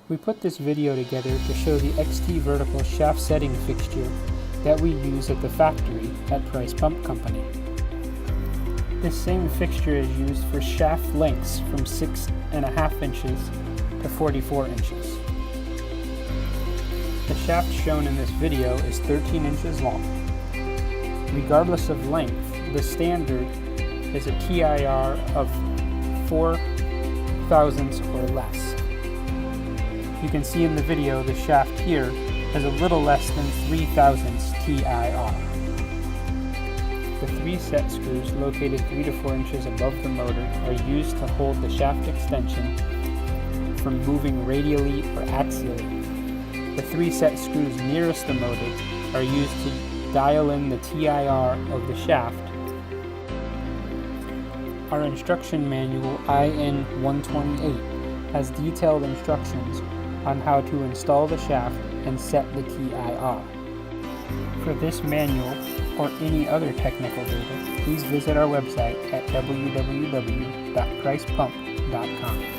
We put this video together to show the XT vertical shaft setting fixture that we use at the factory at Price Pump Company. This same fixture is used for shaft lengths from 6.5 inches to 44 inches. The shaft shown in this video is 13 inches long. Regardless of length, the standard is a TIR of 4 thousandths or less. You can see in the video the shaft here has a little less than 3 thousandths TIR. The 3 set screws located 3 to 4 inches above the motor are used to hold the shaft extension from moving radially or axially. The 3 set screws nearest the motor are used to dial in the TIR of the shaft. Our instruction manual IN 128 has detailed instructions on how to install the shaft and set the TIR. For this manual or any other technical data, please visit our website at www.pricepump.com.